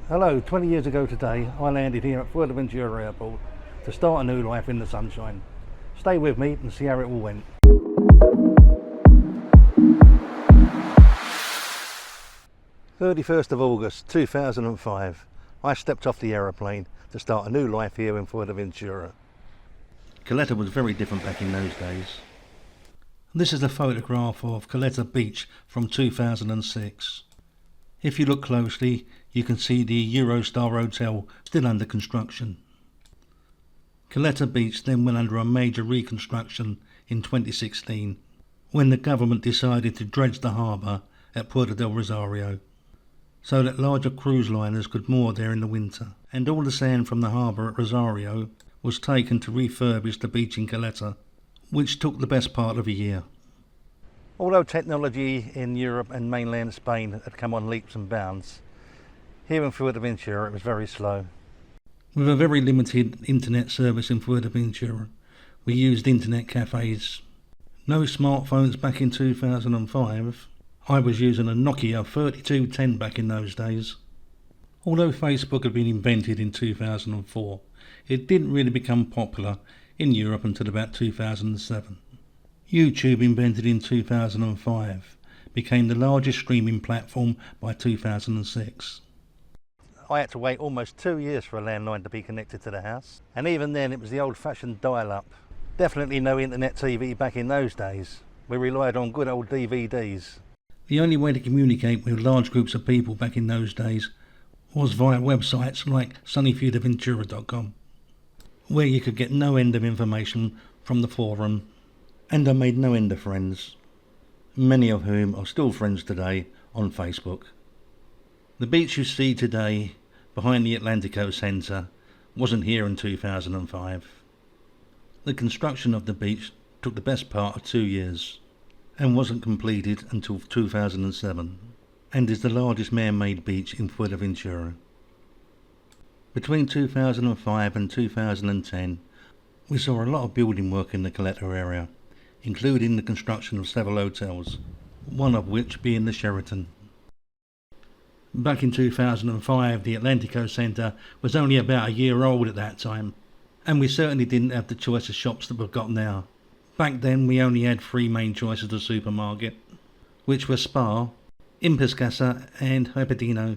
Hello, 20 years ago today, I landed here at Fuerteventura Airport to start a new life in the sunshine. Stay with me and see how it all went. "31st of August 2005, I stepped off the aeroplane to start a new life here in Fuerteventura. Caleta was very different back in those days. This is a photograph of Caleta Beach from 2006. If you look closely, you can see the Eurostar Hotel still under construction. Caleta Beach then went under a major reconstruction in 2016 when the government decided to dredge the harbour at Puerto del Rosario so that larger cruise liners could moor there in the winter, and all the sand from the harbour at Rosario was taken to refurbish the beach in Caleta, which took the best part of a year. Although technology in Europe and mainland Spain had come on leaps and bounds, here in Fuerteventura it was very slow. With a very limited internet service in Fuerteventura, we used internet cafes. No smartphones back in 2005. I was using a Nokia 3210 back in those days. Although Facebook had been invented in 2004, it didn't really become popular in Europe until about 2007. YouTube, invented in 2005, became the largest streaming platform by 2006. I had to wait almost 2 years for a landline to be connected to the house, and even then it was the old-fashioned dial-up. Definitely no internet TV back in those days. We relied on good old DVDs. The only way to communicate with large groups of people back in those days was via websites like sunnyfuerteventura.com, where you could get no end of information from the forum. And I made no end of friends, many of whom are still friends today on Facebook. The beach you see today behind the Atlantico Centre wasn't here in 2005. The construction of the beach took the best part of 2 years and wasn't completed until 2007, and is the largest man-made beach in Fuerteventura. Between 2005 and 2010, we saw a lot of building work in the Caleta area, including the construction of several hotels, one of which being the Sheraton. Back in 2005, the Atlantico Centre was only about a year old at that time, and we certainly didn't have the choice of shops that we've got now. Back then we only had 3 main choices of supermarket, which were Spar, Impescasa and Hyperdino.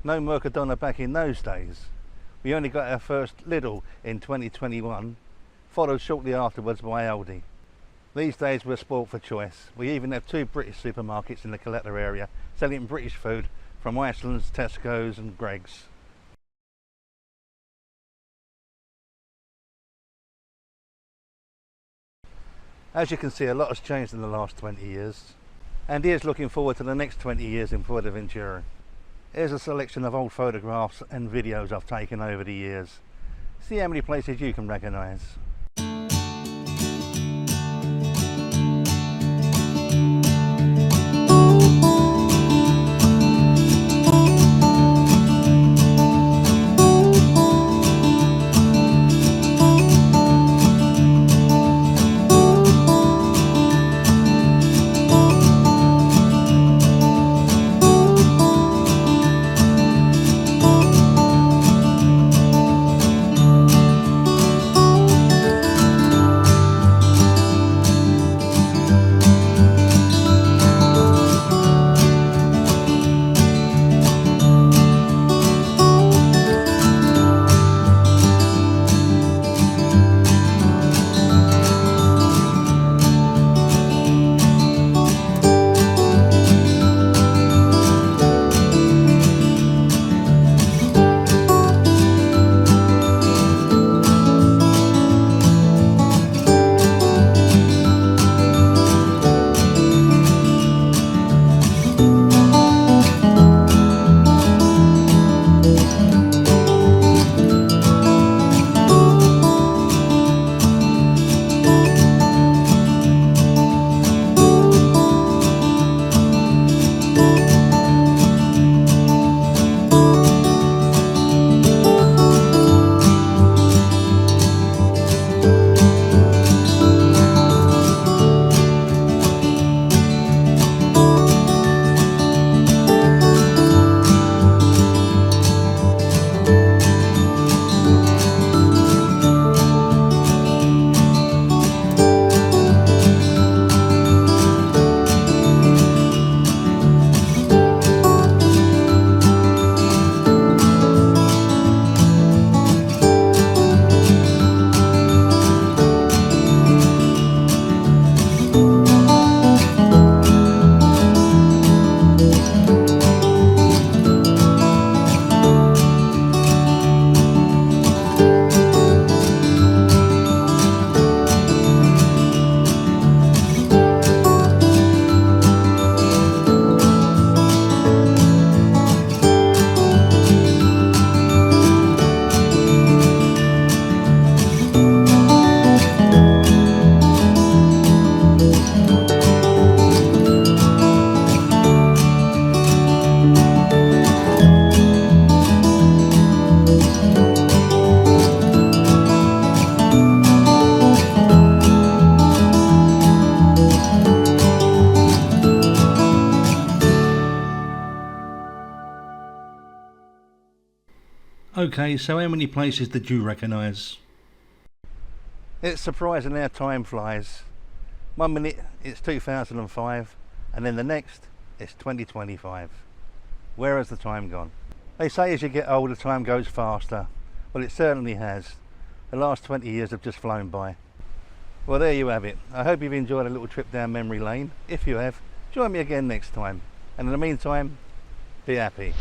No Mercadona back in those days. We only got our first Lidl in 2021, followed shortly afterwards by Aldi. These days we're spoilt for choice. We even have 2 British supermarkets in the Caleta area selling British food from Iceland's, Tesco's and Greggs. As you can see, a lot has changed in the last 20 years, and here's looking forward to the next 20 years in Fuerteventura. Here's a selection of old photographs and videos I've taken over the years. See how many places you can recognise. Okay, so how many places did you recognise? It's surprising how time flies. 1 minute it's 2005 and then the next it's 2025. Where has the time gone? They say as you get older time goes faster. Well, it certainly has. The last 20 years have just flown by. Well, there you have it. I hope you've enjoyed a little trip down memory lane. If you have, join me again next time. And in the meantime, be happy.